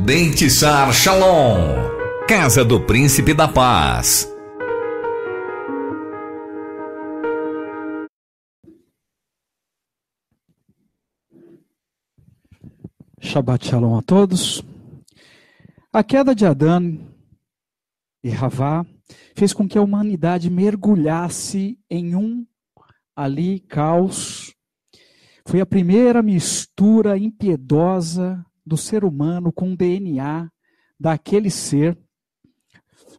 Dentisar Shalom, Casa do Príncipe da Paz. Shabbat Shalom a todos. A queda de Adão e Havá fez com que a humanidade mergulhasse em caos. Foi a primeira mistura impiedosa do ser humano com o DNA daquele ser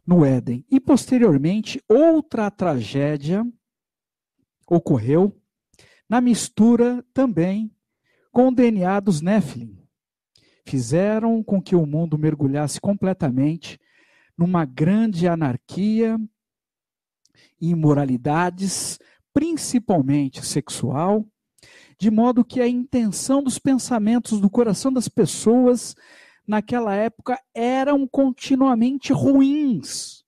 no Éden. E posteriormente, outra tragédia ocorreu na mistura também com o DNA dos Néfilim. Fizeram com que o mundo mergulhasse completamente numa grande anarquia e imoralidades, principalmente sexual, de modo que a intenção dos pensamentos do coração das pessoas naquela época eram continuamente ruins,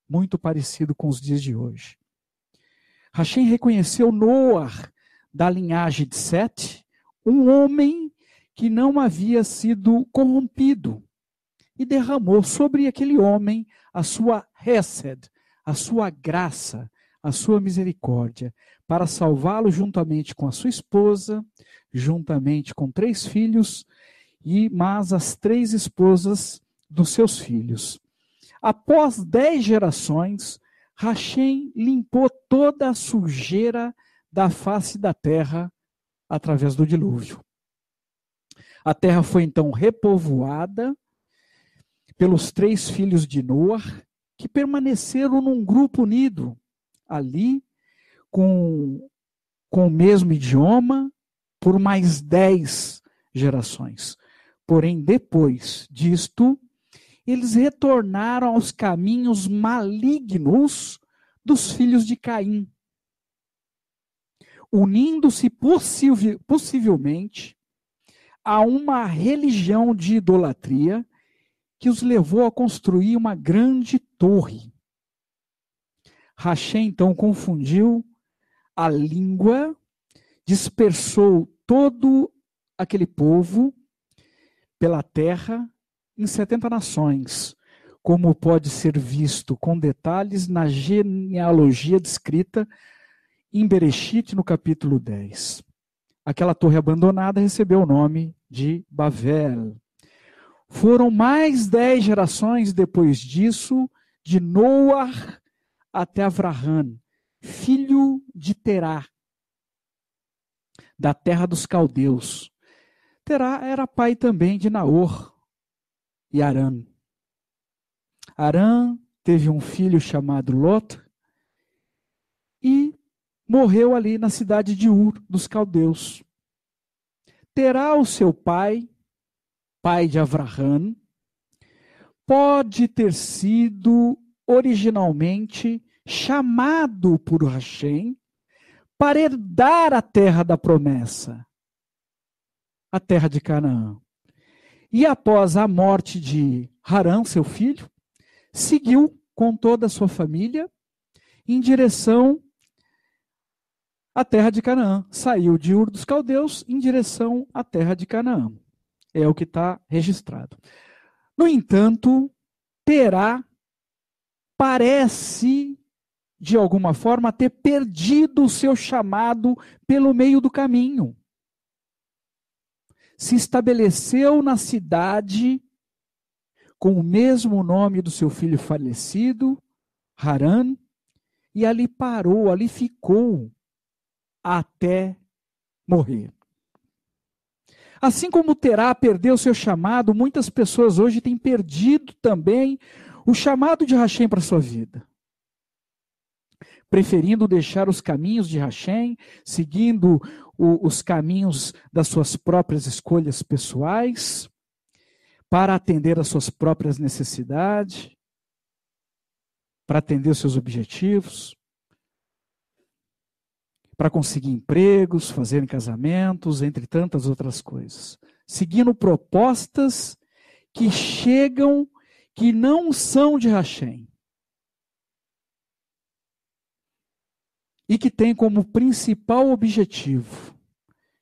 muito parecido com os dias de hoje. Hashem reconheceu Noar da linhagem de Sete, um homem que não havia sido corrompido, e derramou sobre aquele homem a sua Hesed, a sua graça, a sua misericórdia, para salvá-lo juntamente com a sua esposa, juntamente com 3 filhos, mas as 3 esposas dos seus filhos. Após 10 gerações, Hashem limpou toda a sujeira da face da terra através do dilúvio. A terra foi então repovoada pelos 3 filhos de Noar, que permaneceram num grupo unido ali, com o mesmo idioma, por mais 10 gerações. Porém, depois disto, eles retornaram aos caminhos malignos dos filhos de Caim, unindo-se possivelmente a uma religião de idolatria que os levou a construir uma grande torre. Hashem, então, confundiu a língua, dispersou todo aquele povo pela terra em 70 nações, como pode ser visto com detalhes na genealogia descrita em Bereshit, no capítulo 10. Aquela torre abandonada recebeu o nome de Babel. Foram mais 10 gerações depois disso, de Noar até Avraham, filho de Terá, da terra dos caldeus. Terá era pai também de Naor e Arã. Arã teve um filho chamado Lot e morreu ali na cidade de Ur, dos caldeus. Terá, o seu pai de Avraham, pode ter sido originalmente chamado por Hashem para herdar a terra da promessa, a terra de Canaã. E após a morte de Harã, seu filho, seguiu com toda a sua família em direção à terra de Canaã. Saiu de Ur dos Caldeus em direção à terra de Canaã. É o que está registrado. No entanto, Terá parece, de alguma forma, ter perdido o seu chamado pelo meio do caminho. Se estabeleceu na cidade com o mesmo nome do seu filho falecido, Harã, e ali parou, ali ficou até morrer. Assim como Terá perdeu seu chamado, muitas pessoas hoje têm perdido também o chamado de Hashem para a sua vida. Preferindo deixar os caminhos de Hashem, seguindo os caminhos das suas próprias escolhas pessoais, para atender às suas próprias necessidades, para atender os seus objetivos, para conseguir empregos, fazer casamentos, entre tantas outras coisas. Seguindo propostas que chegam, que não são de Hashem. E que tem como principal objetivo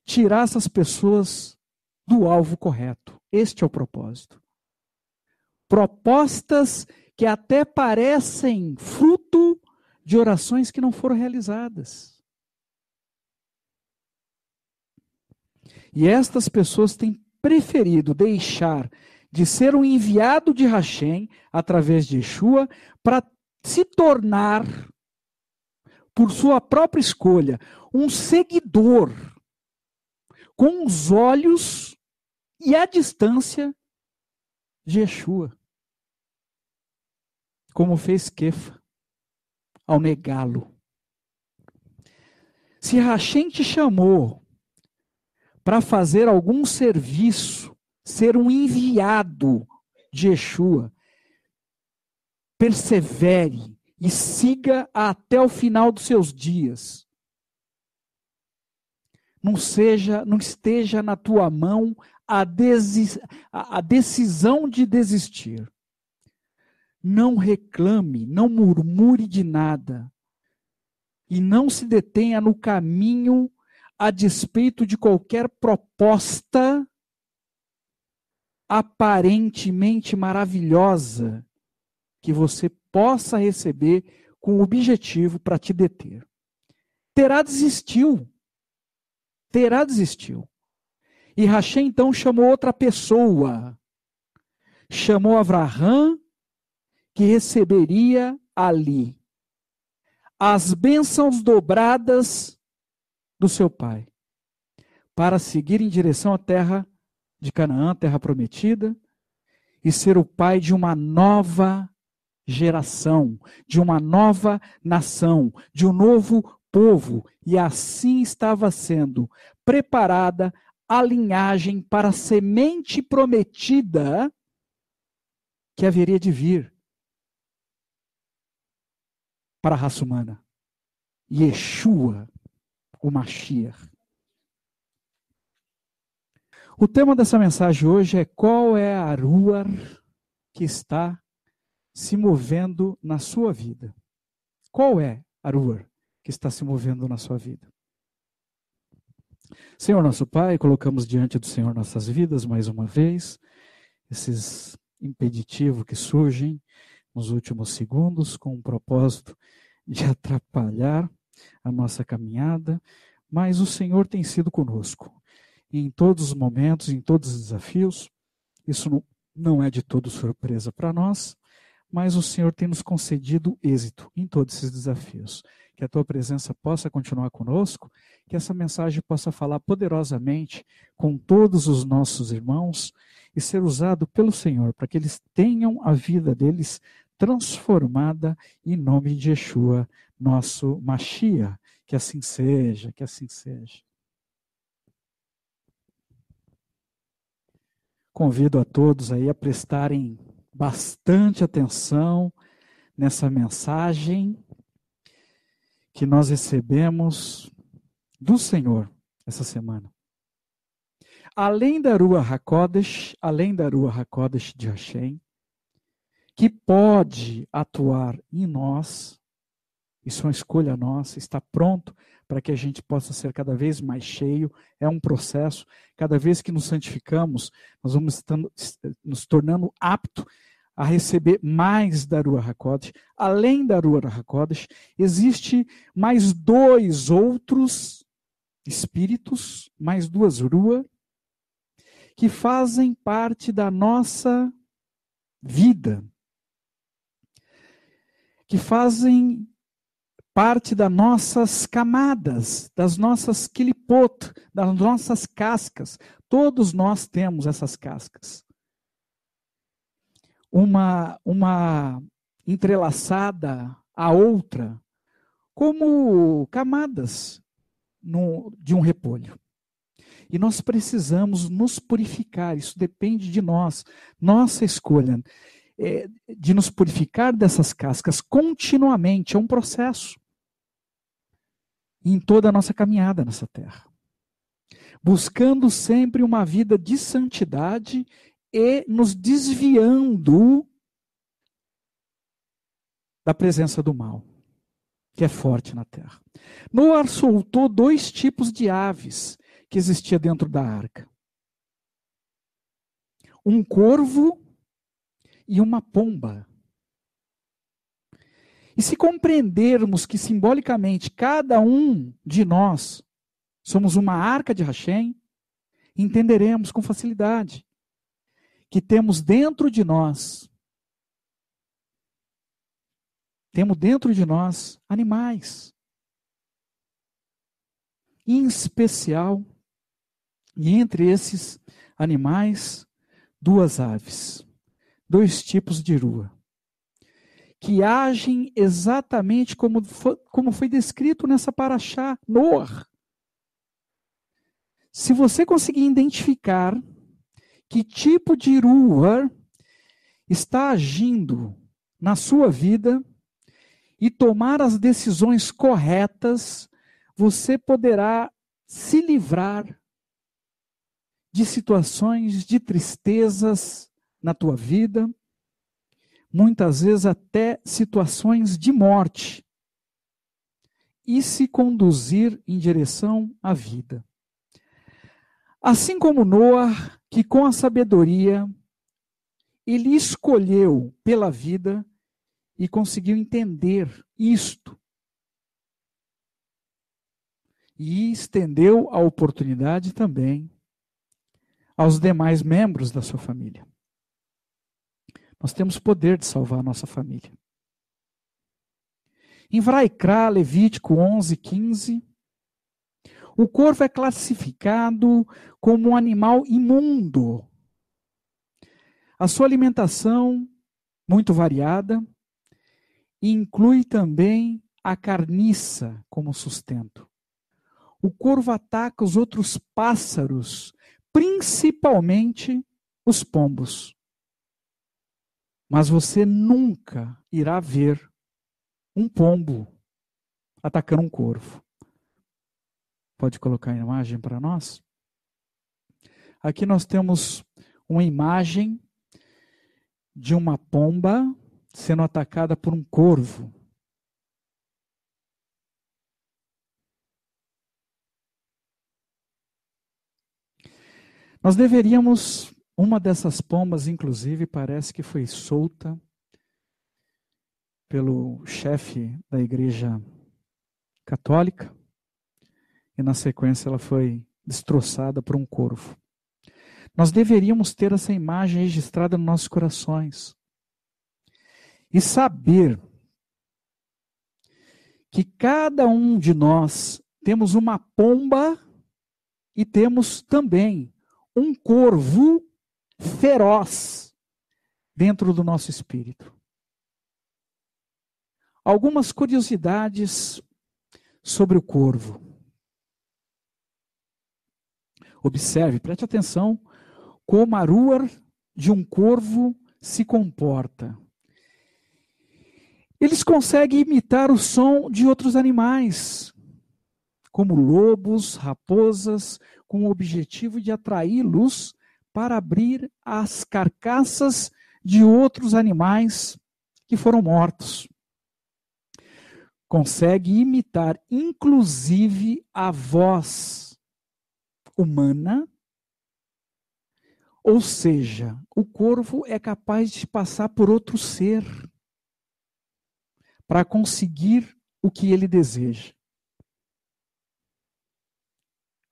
tirar essas pessoas do alvo correto. Este é o propósito. propostas que até parecem fruto de orações que não foram realizadas. E estas pessoas têm preferido deixar de ser um enviado de Hashem através de Yeshua para se tornar, por sua própria escolha, um seguidor com os olhos e a distância de Yeshua, como fez Kefa ao negá-lo. Se Hashem te chamou para fazer algum serviço, ser um enviado de Yeshua, persevere e siga até o final dos seus dias. Não esteja na tua mão a decisão de desistir. Não reclame, não murmure de nada. E não se detenha no caminho a despeito de qualquer proposta aparentemente maravilhosa que você possa receber com o objetivo para te deter. Terá desistiu. E Hashem então chamou outra pessoa. Chamou Avraham, que receberia ali as bênçãos dobradas do seu pai, para seguir em direção à terra de Canaã, terra prometida, e ser o pai de uma nova geração, de uma nova nação, de um novo povo. E assim estava sendo preparada a linhagem para a semente prometida que haveria de vir para a raça humana. Yeshua, o Mashiach. O tema dessa mensagem hoje é: qual é a Ruach que está se movendo na sua vida? Qual é a Ruach que está se movendo na sua vida? Senhor nosso Pai, colocamos diante do Senhor nossas vidas mais uma vez, esses impeditivos que surgem nos últimos segundos com o propósito de atrapalhar a nossa caminhada, mas o Senhor tem sido conosco. E em todos os momentos, em todos os desafios, isso não é de todo surpresa para nós, mas o Senhor tem nos concedido êxito em todos esses desafios. Que a Tua presença possa continuar conosco, que essa mensagem possa falar poderosamente com todos os nossos irmãos e ser usado pelo Senhor, para que eles tenham a vida deles transformada em nome de Yeshua, nosso Mashiach. Que assim seja, que assim seja. Convido a todos aí a prestarem bastante atenção nessa mensagem que nós recebemos do Senhor essa semana. Além da Ruach HaKodesh de Hashem, que pode atuar em nós, isso é uma escolha nossa, está pronto para que a gente possa ser cada vez mais cheio, é um processo. Cada vez que nos santificamos, nós vamos nos tornando apto a receber mais da Ruach HaKodesh. Além da Ruach HaKodesh, existe mais 2 outros espíritos, mais 2 Ruach, que fazem parte da nossa vida, que fazem parte das nossas camadas, das nossas kilipot, das nossas cascas. Todos nós temos essas cascas. Uma entrelaçada à outra, como camadas de um repolho. E nós precisamos nos purificar, isso depende de nós, nossa escolha de nos purificar dessas cascas continuamente, é um processo. Em toda a nossa caminhada nessa terra. Buscando sempre uma vida de santidade e nos desviando da presença do mal, que é forte na terra. Noé soltou 2 tipos de aves que existia dentro da arca. Um corvo e uma pomba. E se compreendermos que simbolicamente cada um de nós somos uma arca de Hashem, entenderemos com facilidade que temos dentro de nós animais. Em especial, e entre esses animais, 2 aves, 2 tipos de rua, que agem exatamente como foi descrito nessa paraxá, Noar. Se você conseguir identificar que tipo de rua está agindo na sua vida e tomar as decisões corretas, você poderá se livrar de situações de tristezas na tua vida, muitas vezes até situações de morte, e se conduzir em direção à vida. Assim como Noar, que com a sabedoria, ele escolheu pela vida e conseguiu entender isto. E estendeu a oportunidade também aos demais membros da sua família. Nós temos poder de salvar a nossa família. Em Vaikra, Levítico 11:15, o corvo é classificado como um animal imundo. A sua alimentação, muito variada, inclui também a carniça como sustento. O corvo ataca os outros pássaros, principalmente os pombos. Mas você nunca irá ver um pombo atacando um corvo. Pode colocar a imagem para nós? Aqui nós temos uma imagem de uma pomba sendo atacada por um corvo. Nós deveríamos, uma dessas pombas, inclusive, parece que foi solta pelo chefe da igreja católica, e na sequência ela foi destroçada por um corvo. Nós deveríamos ter essa imagem registrada nos nossos corações e saber que cada um de nós temos uma pomba e temos também um corvo feroz dentro do nosso espírito. Algumas curiosidades sobre o corvo. Observe, preste atenção como a ruar de um corvo se comporta. Eles conseguem imitar o som de outros animais, como lobos, raposas, com o objetivo de atraí-los para abrir as carcaças de outros animais que foram mortos. Consegue imitar, inclusive, a voz humana, ou seja, o corvo é capaz de passar por outro ser para conseguir o que ele deseja,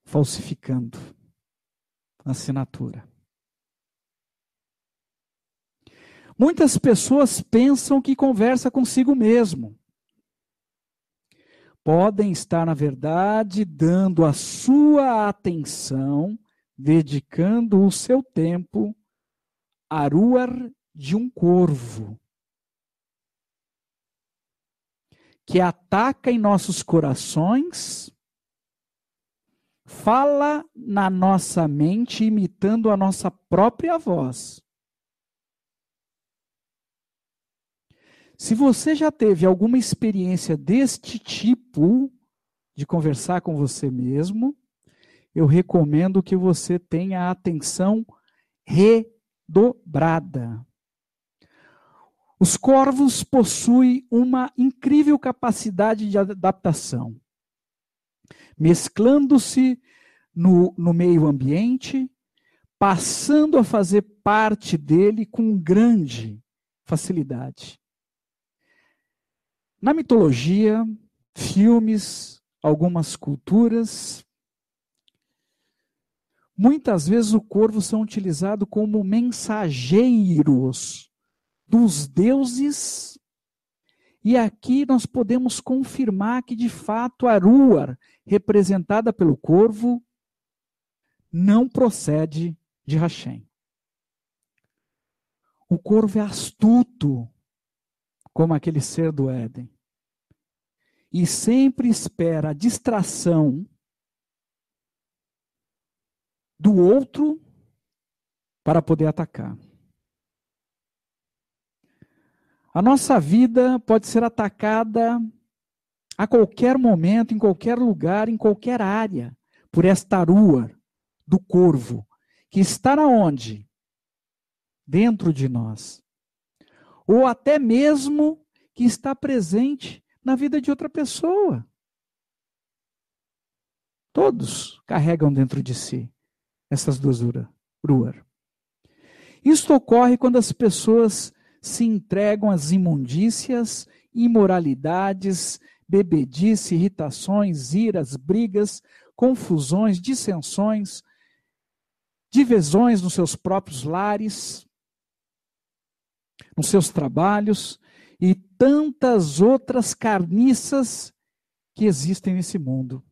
falsificando a assinatura. Muitas pessoas pensam que conversa consigo mesmo. Podem estar, na verdade, dando a sua atenção, dedicando o seu tempo à ruar de um corvo, que ataca em nossos corações, fala na nossa mente, imitando a nossa própria voz. Se você já teve alguma experiência deste tipo, de conversar com você mesmo, eu recomendo que você tenha a atenção redobrada. Os corvos possuem uma incrível capacidade de adaptação, mesclando-se no meio ambiente passando a fazer parte dele com grande facilidade. Na mitologia, filmes, algumas culturas, muitas vezes o corvo são utilizados como mensageiros dos deuses, e aqui nós podemos confirmar que de fato Aruar, representada pelo corvo, não procede de Hashem. O corvo é astuto, como aquele ser do Éden, e sempre espera a distração do outro para poder atacar. A nossa vida pode ser atacada a qualquer momento, em qualquer lugar, em qualquer área, por esta Aruar do corvo, que está onde? Dentro de nós. Ou até mesmo que está presente na vida de outra pessoa. Todos carregam dentro de si essas duas Aruar. Isso ocorre quando as pessoas se entregam às imundícias, imoralidades, bebedice, irritações, iras, brigas, confusões, dissensões, divisões nos seus próprios lares, nos seus trabalhos e tantas outras carniças que existem nesse mundo.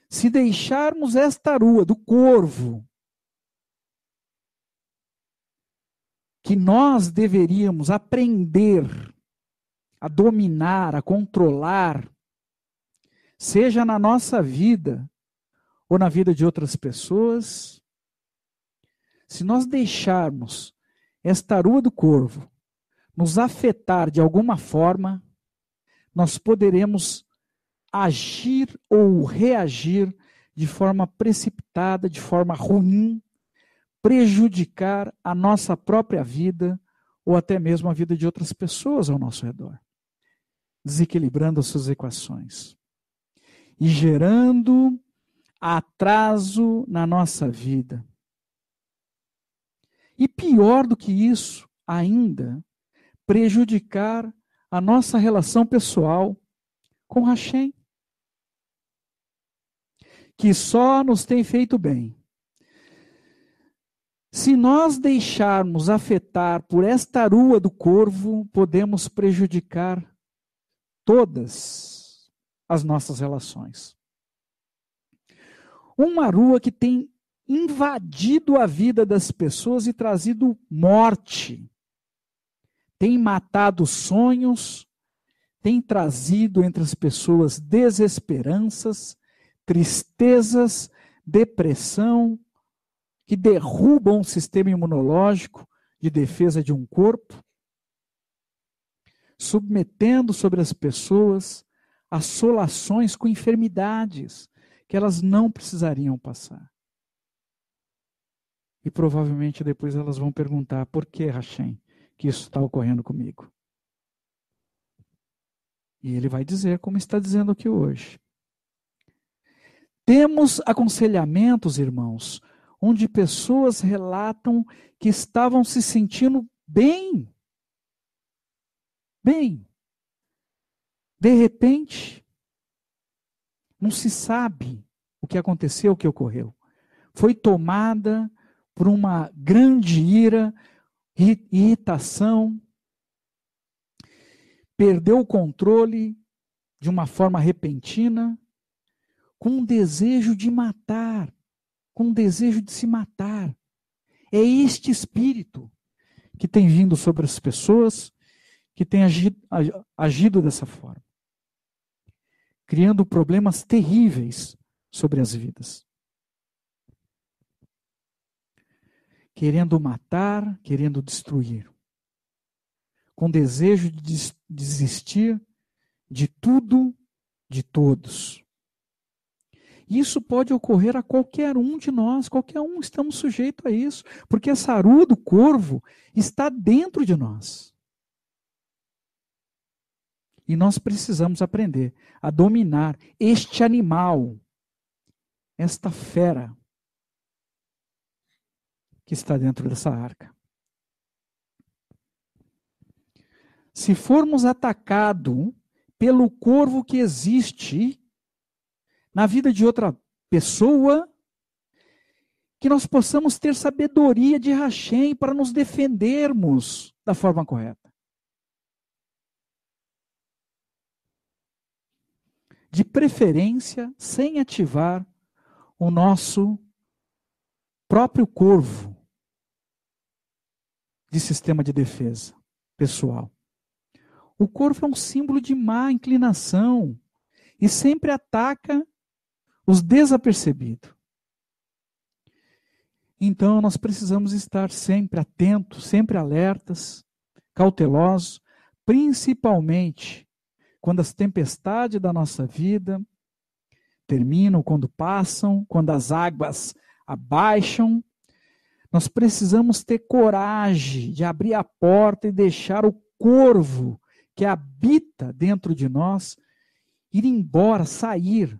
Se deixarmos esta Aruar do corvo, que nós deveríamos aprender a dominar, a controlar, seja na nossa vida ou na vida de outras pessoas, se nós deixarmos esta Aruar do corvo nos afetar de alguma forma, nós poderemos agir ou reagir de forma precipitada, de forma ruim, prejudicar a nossa própria vida ou até mesmo a vida de outras pessoas ao nosso redor, desequilibrando as suas equações e gerando atraso na nossa vida. E pior do que isso, ainda, prejudicar a nossa relação pessoal com Hashem, que só nos tem feito bem. Se nós deixarmos afetar por esta Aruar do corvo, podemos prejudicar todas as nossas relações. Uma Aruar que tem invadido a vida das pessoas e trazido morte, tem matado sonhos, tem trazido entre as pessoas desesperanças, tristezas, depressão, que derrubam o sistema imunológico de defesa de um corpo, submetendo sobre as pessoas assolações com enfermidades que elas não precisariam passar. E provavelmente depois elas vão perguntar: por que, Hashem, que isso está ocorrendo comigo? E ele vai dizer como está dizendo aqui hoje. Temos aconselhamentos, irmãos, onde pessoas relatam que estavam se sentindo bem. Bem. De repente, não se sabe o que aconteceu, o que ocorreu. Foi tomada por uma grande ira, irritação, perdeu o controle de uma forma repentina, com um desejo de matar, com um desejo de se matar. É este espírito que tem vindo sobre as pessoas, que tem agido dessa forma, criando problemas terríveis sobre as vidas. Querendo matar, querendo destruir. Com desejo de desistir de tudo, de todos. Isso pode ocorrer a qualquer um de nós, qualquer um estamos sujeitos a isso, porque essa Aruar do corvo está dentro de nós. E nós precisamos aprender a dominar este animal, esta fera, que está dentro dessa arca. Se formos atacados pelo corvo que existe na vida de outra pessoa, que nós possamos ter sabedoria de Hashem para nos defendermos da forma correta. De preferência, sem ativar o nosso próprio corvo de sistema de defesa pessoal. O corvo é um símbolo de má inclinação e sempre ataca os desapercebidos. Então, nós precisamos estar sempre atentos, sempre alertas, cautelosos, principalmente quando as tempestades da nossa vida terminam, quando passam, quando as águas abaixam. Nós precisamos ter coragem de abrir a porta e deixar o corvo que habita dentro de nós ir embora, sair.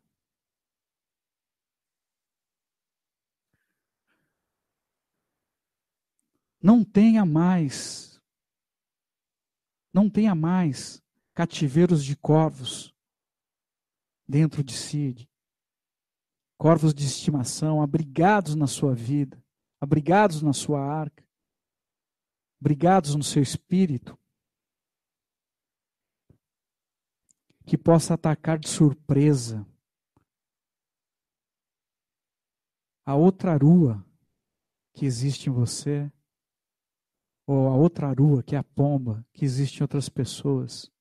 Não tenha mais cativeiros de corvos dentro de si, corvos de estimação, abrigados na sua vida, abrigados na sua arca, abrigados no seu espírito, que possa atacar de surpresa a outra arua que existe em você, ou a outra arua, que é a pomba, que existe em outras pessoas.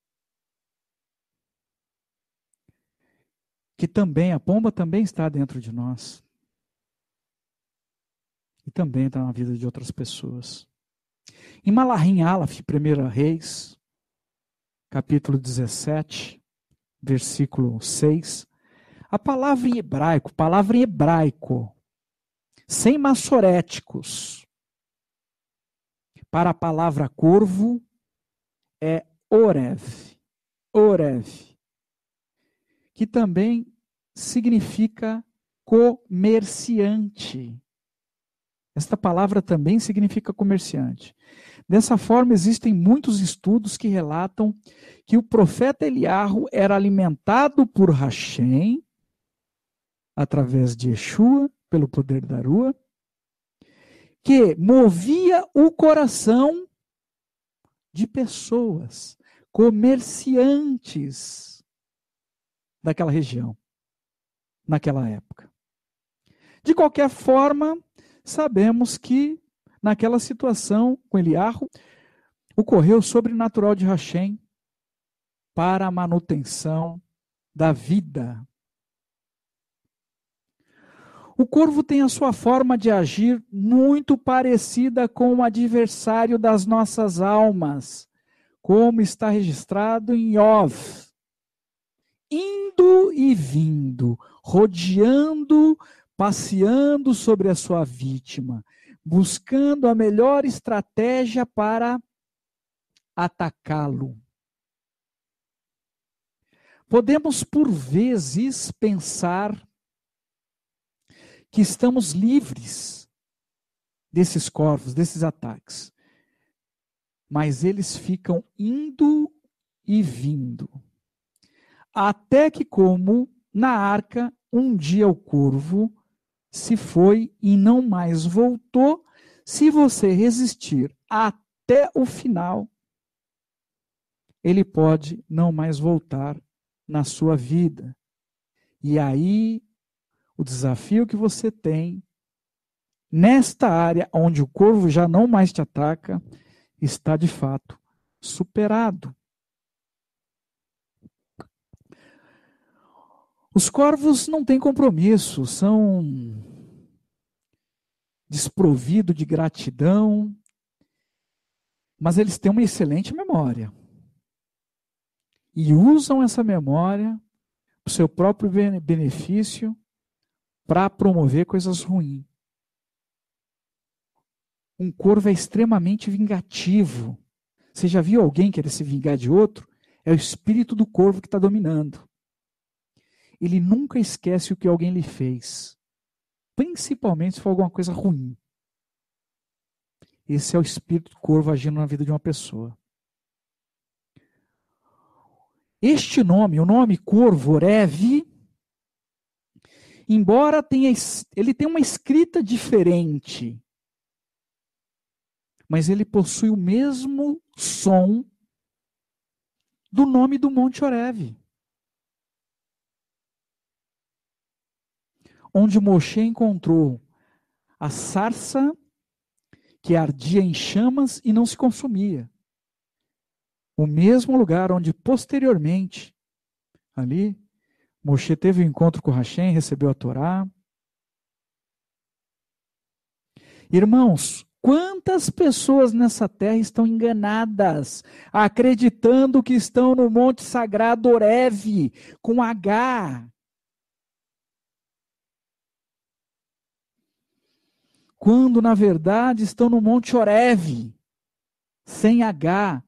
Que também, a pomba também está dentro de nós. E também está na vida de outras pessoas. Em Malahim Aleph, 1 Reis, capítulo 17, versículo 6, a palavra em hebraico, sem massoréticos, para a palavra corvo é Orev, que também significa comerciante. Esta palavra também significa comerciante. Dessa forma, existem muitos estudos que relatam que o profeta Eliarro era alimentado por Hashem, através de Yeshua, pelo poder da Arua, que movia o coração de pessoas, comerciantes daquela região, naquela época. De qualquer forma, sabemos que naquela situação com Eliarro, ocorreu o sobrenatural de Hashem para a manutenção da vida. O corvo tem a sua forma de agir muito parecida com o adversário das nossas almas, como está registrado em Ov. Indo e vindo, rodeando, passeando sobre a sua vítima, buscando a melhor estratégia para atacá-lo. Podemos, por vezes, pensar que estamos livres desses corvos, desses ataques. Mas eles ficam indo e vindo. Até que, como na arca, um dia o corvo se foi e não mais voltou. Se você resistir até o final, ele pode não mais voltar na sua vida. E aí, o desafio que você tem, nesta área onde o corvo já não mais te ataca, está de fato superado. Os corvos não têm compromisso, são desprovidos de gratidão, mas eles têm uma excelente memória. E usam essa memória para o seu próprio benefício, para promover coisas ruins. Um corvo é extremamente vingativo. Você já viu alguém querer se vingar de outro? É o espírito do corvo que está dominando. Ele nunca esquece o que alguém lhe fez, principalmente se for alguma coisa ruim. Esse é o espírito corvo agindo na vida de uma pessoa. Este nome, o nome corvo, Orev, embora ele tenha uma escrita diferente, mas ele possui o mesmo som do nome do Monte Orev, onde Moshe encontrou a sarça que ardia em chamas e não se consumia. O mesmo lugar onde posteriormente, ali, Moshe teve um encontro com Hashem, recebeu a Torá. Irmãos, quantas pessoas nessa terra estão enganadas, acreditando que estão no Monte Sagrado Orev, com H, quando na verdade estão no Monte Orev, sem H,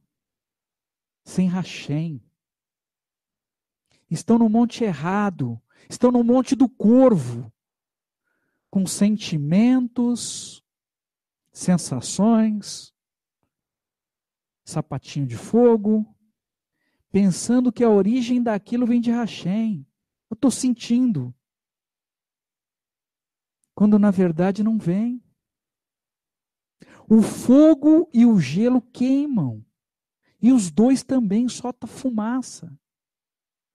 sem Hashem. Estão no monte errado, estão no monte do corvo, com sentimentos, sensações, sapatinho de fogo, pensando que a origem daquilo vem de Hashem. Eu estou sentindo. Quando na verdade não vem. O fogo e o gelo queimam. E os dois também soltam fumaça.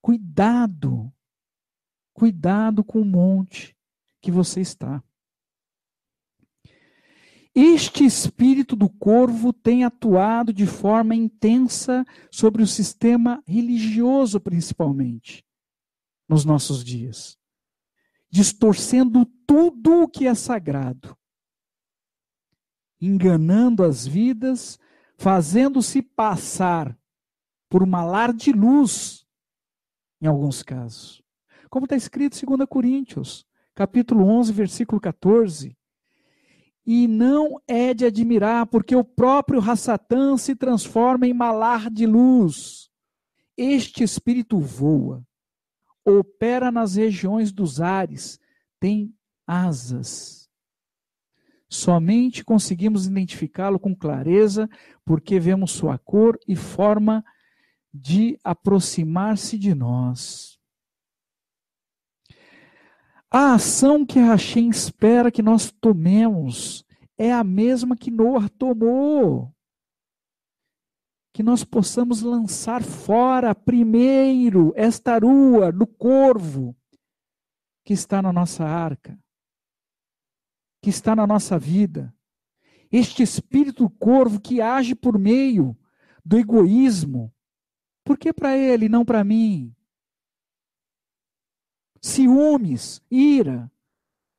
Cuidado. Cuidado com o monte que você está. Este espírito do corvo tem atuado de forma intensa sobre o sistema religioso, principalmente, nos nossos dias, distorcendo tudo o que é sagrado, enganando as vidas, fazendo-se passar por uma lar de luz, em alguns casos. Como está escrito em 2 Coríntios, capítulo 11, versículo 14. E não é de admirar, porque o próprio Satã se transforma em malar de luz. Este espírito voa, opera nas regiões dos ares, tem asas. Somente conseguimos identificá-lo com clareza, porque vemos sua cor e forma de aproximar-se de nós. A ação que Hashem espera que nós tomemos é a mesma que Noah tomou. Que nós possamos lançar fora primeiro esta arua do corvo que está na nossa arca, que está na nossa vida. Este espírito do corvo que age por meio do egoísmo. Por que para ele e não para mim? Ciúmes, ira,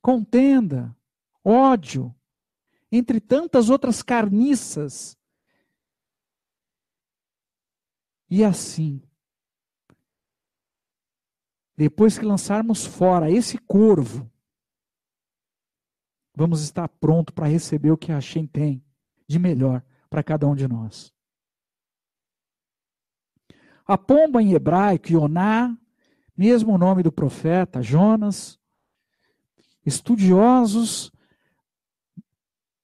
contenda, ódio, entre tantas outras carniças. E assim, depois que lançarmos fora esse corvo, vamos estar pronto para receber o que Hashem tem de melhor para cada um de nós. A pomba em hebraico, Yoná, mesmo o nome do profeta, Jonas, estudiosos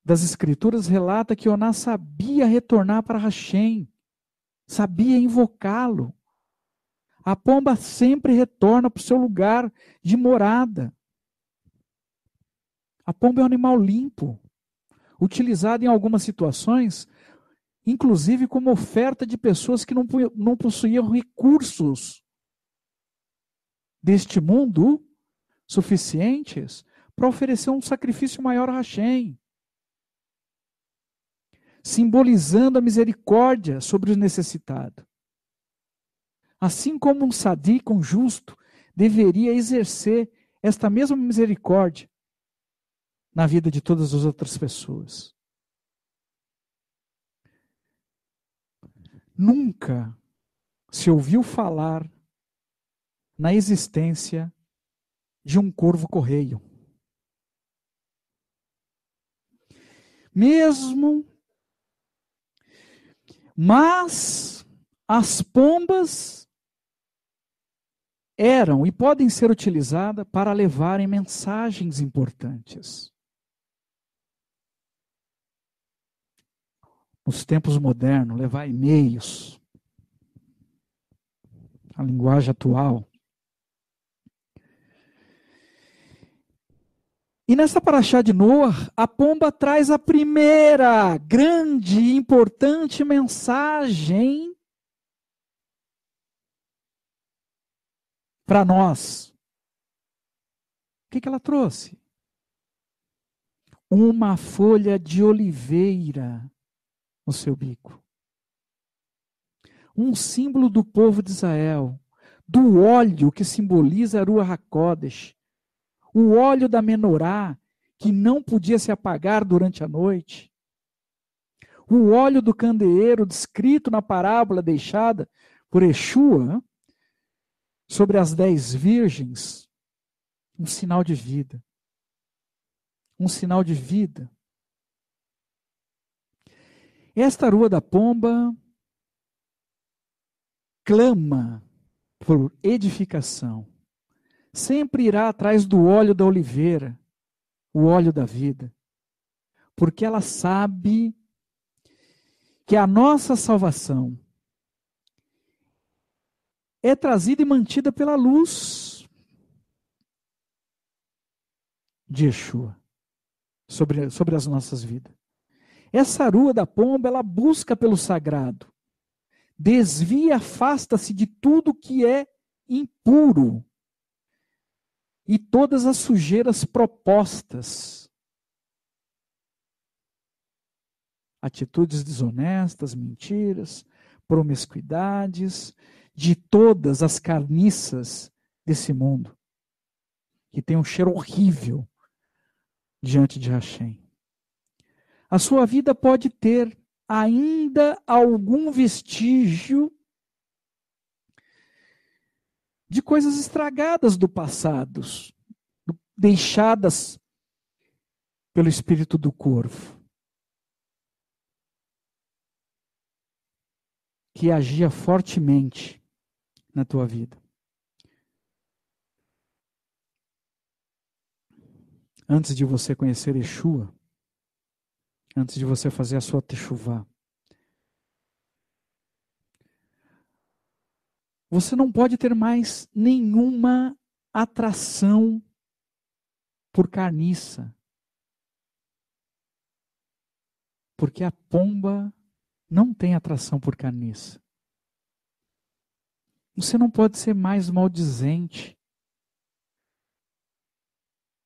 das escrituras relatam que Yoná sabia retornar para Hashem, sabia invocá-lo. A pomba sempre retorna para o seu lugar de morada. A pomba é um animal limpo, utilizado em algumas situações, inclusive como oferta de pessoas que não possuíam recursos deste mundo suficientes para oferecer um sacrifício maior a Hashem, simbolizando a misericórdia sobre o necessitado. Assim como um sadique, um justo, deveria exercer esta mesma misericórdia na vida de todas as outras pessoas. Nunca se ouviu falar na existência de um corvo-correio. Mas as pombas eram e podem ser utilizadas para levarem mensagens importantes. nos tempos modernos, levar e-mails, a linguagem atual. E nessa paraxá de Noah, a pomba traz a primeira grande e importante mensagem para nós. O que ela trouxe? Uma folha de oliveira no seu bico. Um símbolo do povo de Israel, do óleo que simboliza a Ruach HaKodesh, o óleo da menorá, que não podia se apagar durante a noite, o óleo do candeeiro descrito na parábola deixada por Yeshua sobre as 10 virgens, um sinal de vida. Um sinal de vida. Esta rua da pomba clama por edificação. Sempre irá atrás do óleo da oliveira, o óleo da vida. Porque ela sabe que a nossa salvação é trazida e mantida pela luz de Yeshua sobre as nossas vidas. Essa rua da pomba, ela busca pelo sagrado. Desvia, afasta-se de tudo que é impuro e todas as sujeiras propostas. Atitudes desonestas, mentiras, promiscuidades, de todas as carniças desse mundo, que tem um cheiro horrível diante de Hashem. A sua vida pode ter ainda algum vestígio de coisas estragadas do passado, deixadas pelo espírito do corvo, que agia fortemente na tua vida. Antes de você conhecer Yeshua, antes de você fazer a sua techuvá, você não pode ter mais nenhuma atração por carniça. Porque a pomba não tem atração por carniça. Você não pode ser mais maldizente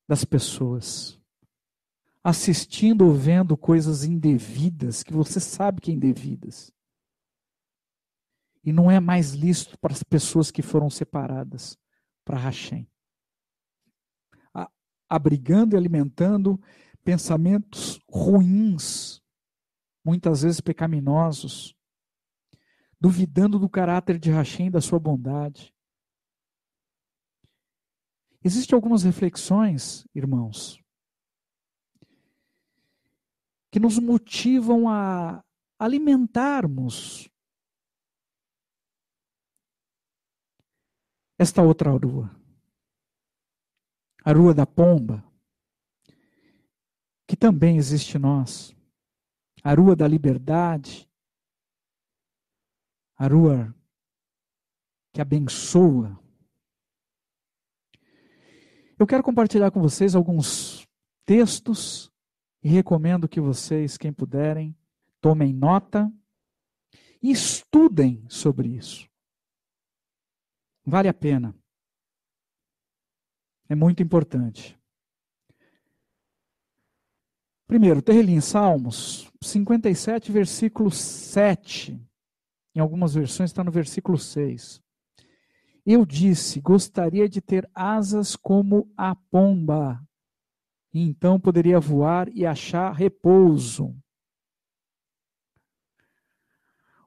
das pessoas, assistindo ou vendo coisas indevidas, que você sabe que é indevidas. E não é mais lícito para as pessoas que foram separadas para Hashem. Abrigando e alimentando pensamentos ruins, muitas vezes pecaminosos, duvidando do caráter de Hashem e da sua bondade. Existem algumas reflexões, irmãos, que nos motivam a alimentarmos esta outra rua. A rua da pomba, que também existe em nós. A rua da liberdade. A rua que abençoa. Eu quero compartilhar com vocês alguns textos e recomendo que vocês, quem puderem, tomem nota e estudem sobre isso. Vale a pena. É muito importante. Primeiro, Terrilim, Salmos 57, versículo 7. Em algumas versões está no versículo 6. Eu disse, gostaria de ter asas como a pomba, e então poderia voar e achar repouso.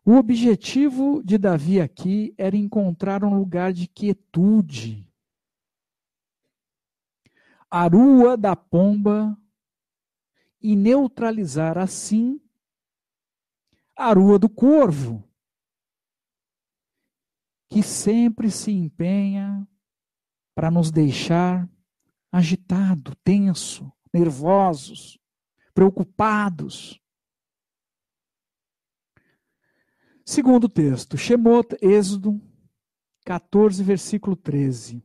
O objetivo de Davi aqui era encontrar um lugar de quietude. A rua da pomba e neutralizar assim a rua do corvo, que sempre se empenha para nos deixar agitado, tenso, nervosos, preocupados. Segundo texto, Shemot, Êxodo 14, versículo 13.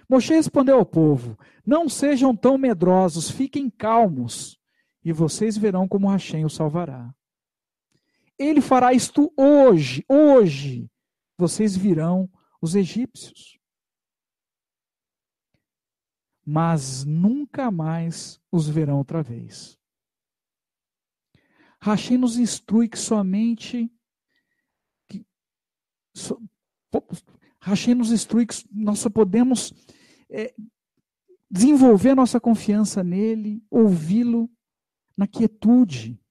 Moshe respondeu ao povo: não sejam tão medrosos, fiquem calmos, e vocês verão como Hashem o salvará. Ele fará isto hoje, hoje. Vocês virão os egípcios. Mas nunca mais os verão outra vez. Hashem nos instrui que Hashem nos instrui que nós só podemos desenvolver nossa confiança nele, ouvi-lo na quietude.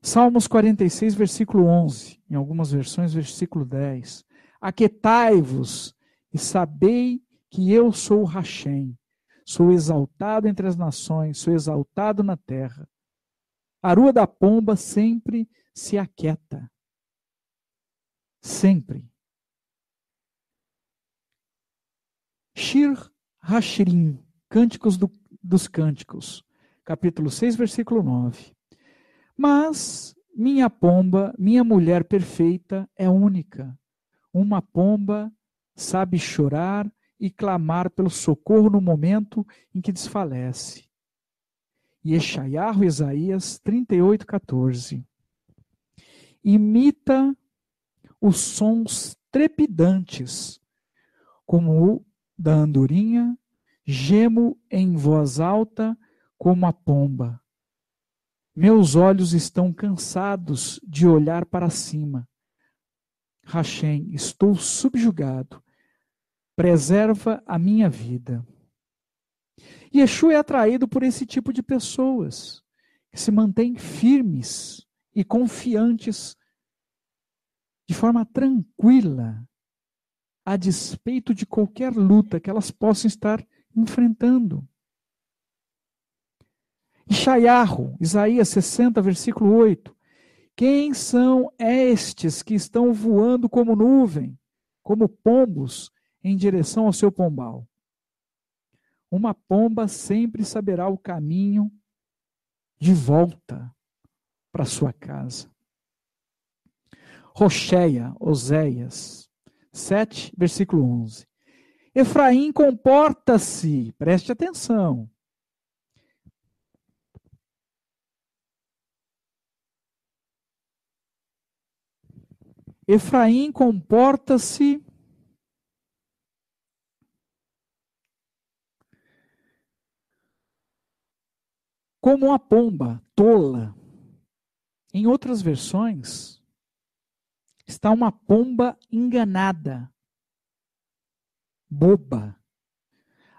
Salmos 46, versículo 11, em algumas versões, versículo 10. Aquietai-vos e sabei que eu sou Hashem, sou exaltado entre as nações, sou exaltado na terra. A arua da pomba sempre se aquieta. Sempre. Shir Hashirim, Cânticos dos Cânticos, capítulo 6, versículo 9. Mas minha pomba, minha mulher perfeita é única. Uma pomba sabe chorar e clamar pelo socorro no momento em que desfalece. Yeshayahu, Isaías 38, 14. Imita os sons trepidantes, como o da andorinha, gemo em voz alta como a pomba. Meus olhos estão cansados de olhar para cima. Hashem, estou subjugado. Preserva a minha vida. Yeshua é atraído por esse tipo de pessoas, que se mantêm firmes e confiantes de forma tranquila, a despeito de qualquer luta que elas possam estar enfrentando. Yeshayahu, Isaías 60, versículo 8. Quem são estes que estão voando como nuvem, como pombos, em direção ao seu pombal? Uma pomba sempre saberá o caminho de volta para sua casa. Rocheia, Oséias 7, versículo 11. Efraim, comporta-se, preste atenção. Efraim, comporta-se como uma pomba tola. Em outras versões, está uma pomba enganada, boba,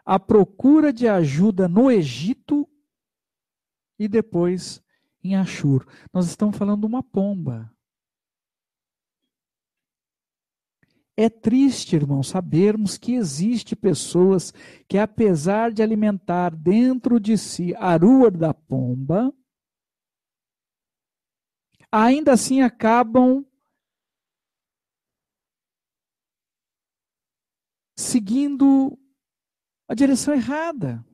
à procura de ajuda no Egito e depois em Ashur. Nós estamos falando de uma pomba. É triste, irmão, sabermos que existe pessoas que, apesar de alimentar dentro de si a arua da pomba, ainda assim acabam seguindo a direção errada.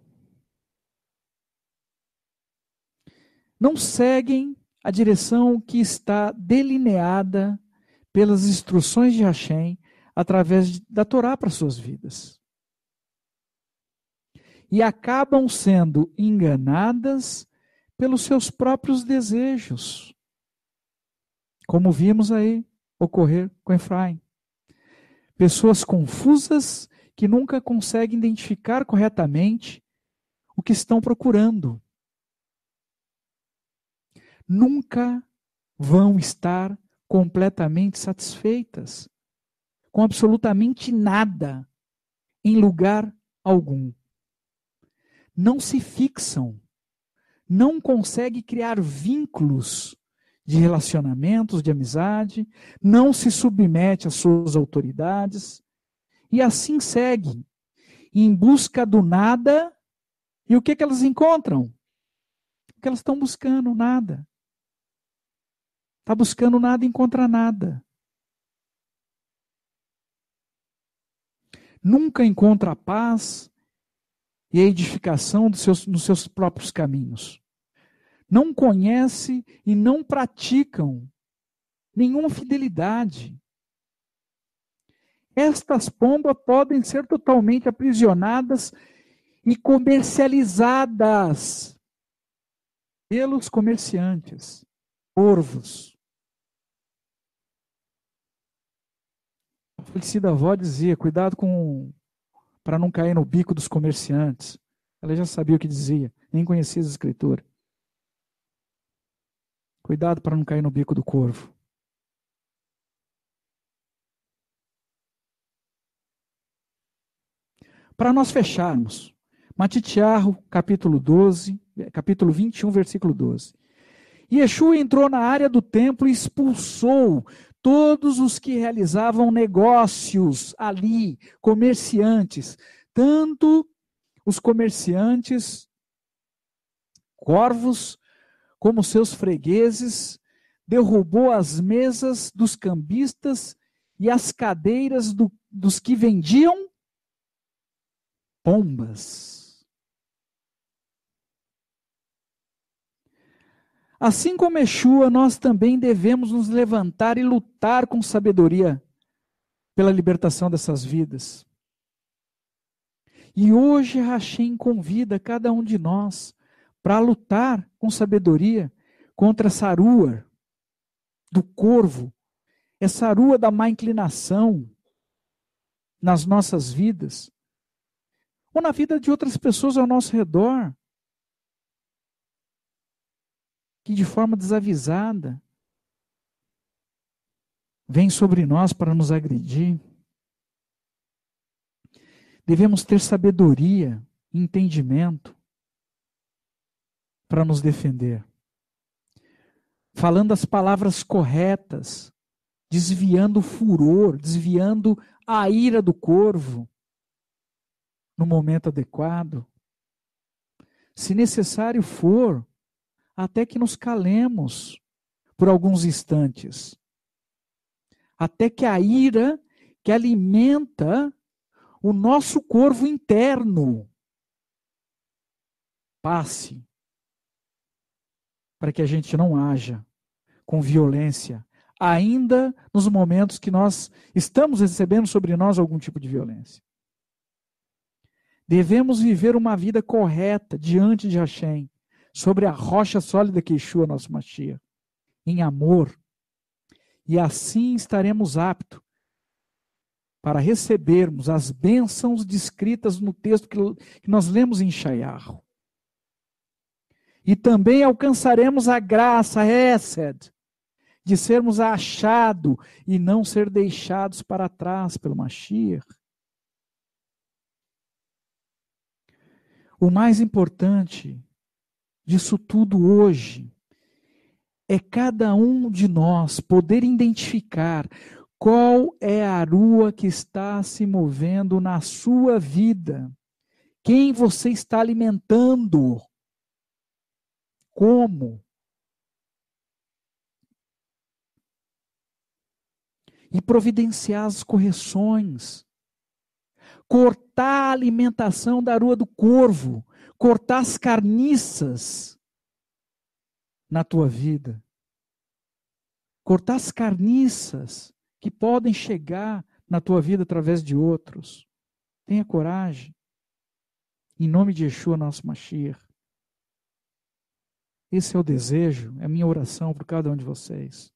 Não seguem a direção que está delineada pelas instruções de Hashem através da Torá para suas vidas. E acabam sendo enganadas pelos seus próprios desejos, como vimos aí ocorrer com Efraim. Pessoas confusas que nunca conseguem identificar corretamente o que estão procurando. Nunca vão estar completamente satisfeitas com absolutamente nada, em lugar algum. Não se fixam, não conseguem criar vínculos de relacionamentos, de amizade, não se submete às suas autoridades, e assim seguem, em busca do nada, e o que elas encontram? O que elas estão buscando? Nada. Está buscando nada, encontra nada. Nunca encontra a paz e a edificação nos seus próprios caminhos. não conhecem e não praticam nenhuma fidelidade. Estas pombas podem ser totalmente aprisionadas e comercializadas pelos comerciantes, corvos. A falecida avó dizia, cuidado para não cair no bico dos comerciantes. Ela já sabia o que dizia, nem conhecia as escrituras. Cuidado para não cair no bico do corvo. Para nós fecharmos, Matitiarro, capítulo 21, versículo 12. Yeshua entrou na área do templo e expulsou todos os que realizavam negócios ali, comerciantes, tanto os comerciantes, corvos, como seus fregueses, derrubou as mesas dos cambistas e as cadeiras dos que vendiam pombas. Assim como Yeshua, nós também devemos nos levantar e lutar com sabedoria pela libertação dessas vidas. E hoje Hashem convida cada um de nós para lutar com sabedoria contra essa arua do corvo, essa arua da má inclinação nas nossas vidas, ou na vida de outras pessoas ao nosso redor, que de forma desavisada vem sobre nós para nos agredir. Devemos ter sabedoria e entendimento para nos defender. Falando as palavras corretas, desviando o furor, desviando a ira do corvo no momento adequado. Se necessário for, até que nos calemos por alguns instantes. Até que a ira que alimenta o nosso corvo interno passe, para que a gente não haja com violência, ainda nos momentos que nós estamos recebendo sobre nós algum tipo de violência. Devemos viver uma vida correta diante de Hashem, sobre a rocha sólida que Yeshua, nosso Mashiach, em amor, e assim estaremos aptos para recebermos as bênçãos descritas no texto que nós lemos em Yeshayahu. E também alcançaremos a graça, Hesed, de sermos achados e não ser deixados para trás pelo Mashiach. O mais importante disso tudo hoje é cada um de nós poder identificar qual é a arua que está se movendo na sua vida, quem você está alimentando, como. E providenciar as correções. Cortar a alimentação da arua do corvo. Cortar as carniças na tua vida. Cortar as carniças que podem chegar na tua vida através de outros. Tenha coragem. Em nome de Yeshua, nosso Mashiach. Esse é o desejo, é a minha oração por cada um de vocês.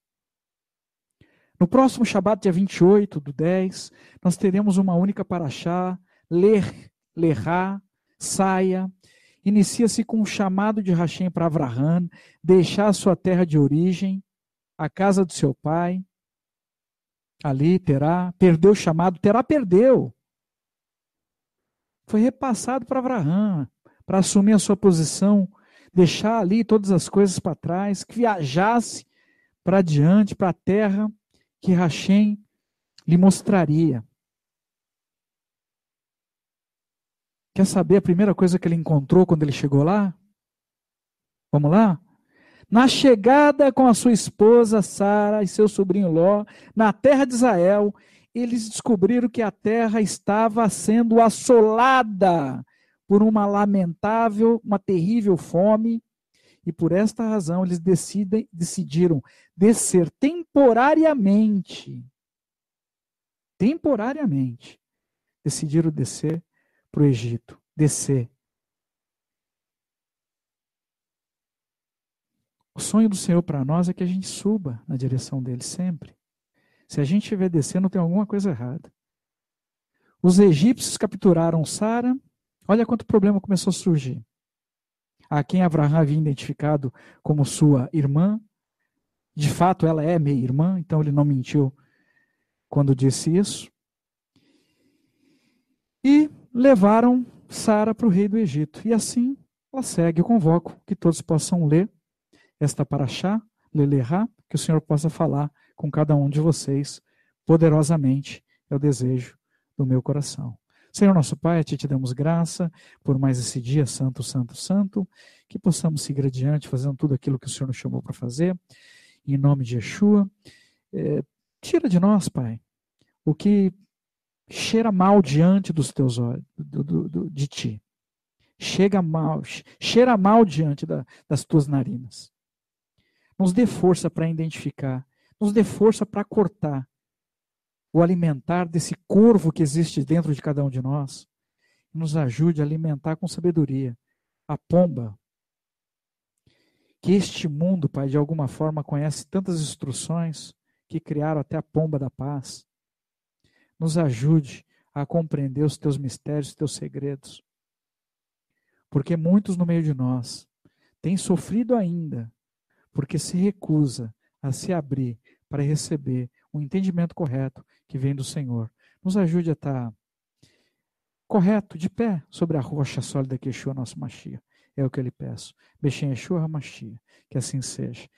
No próximo Shabat, dia 28/10, nós teremos uma única paraxá, Lerá, saia. Inicia-se com um chamado de Hashem para Avraham, deixar a sua terra de origem, a casa do seu pai. Ali perdeu o chamado, perdeu. Foi repassado para Avraham, para assumir a sua posição, deixar ali todas as coisas para trás, que viajasse para diante, para a terra que Hashem lhe mostraria. Quer saber a primeira coisa que ele encontrou quando ele chegou lá? Vamos lá? Na chegada com a sua esposa Sara e seu sobrinho Ló, na terra de Israel, eles descobriram que a terra estava sendo assolada por uma terrível fome, E por esta razão eles decidiram descer temporariamente. Temporariamente. Decidiram descer para o Egito. Descer. O sonho do Senhor para nós é que a gente suba na direção dele sempre. Se a gente estiver descendo, tem alguma coisa errada. Os egípcios capturaram Sara. Olha quanto problema começou a surgir. A quem Abraão havia identificado como sua irmã. De fato, ela é meia-irmã, então ele não mentiu quando disse isso. E levaram Sara para o rei do Egito. E assim ela segue. Eu convoco que todos possam ler esta paraxá, Lelerá, que o Senhor possa falar com cada um de vocês poderosamente. É o desejo do meu coração. Senhor nosso Pai, a Ti te damos graça por mais esse dia santo, santo, santo, que possamos seguir adiante fazendo tudo aquilo que o Senhor nos chamou para fazer, em nome de Yeshua. Tira de nós, Pai, o que cheira mal diante dos Teus olhos, de Ti. Cheira mal diante das Tuas narinas. Nos dê força para identificar, nos dê força para cortar o alimentar desse corvo que existe dentro de cada um de nós. Nos ajude a alimentar com sabedoria a pomba. Que este mundo, Pai, de alguma forma conhece tantas instruções que criaram até a pomba da paz. Nos ajude a compreender os Teus mistérios, os Teus segredos. Porque muitos no meio de nós têm sofrido ainda, porque se recusa a se abrir para receber o entendimento correto que vem do Senhor. Nos ajude a estar correto, de pé, sobre a rocha sólida que Yeshua, nosso Mashiach. É o que eu lhe peço. Beshem Yeshua HaMashiach. Que assim seja.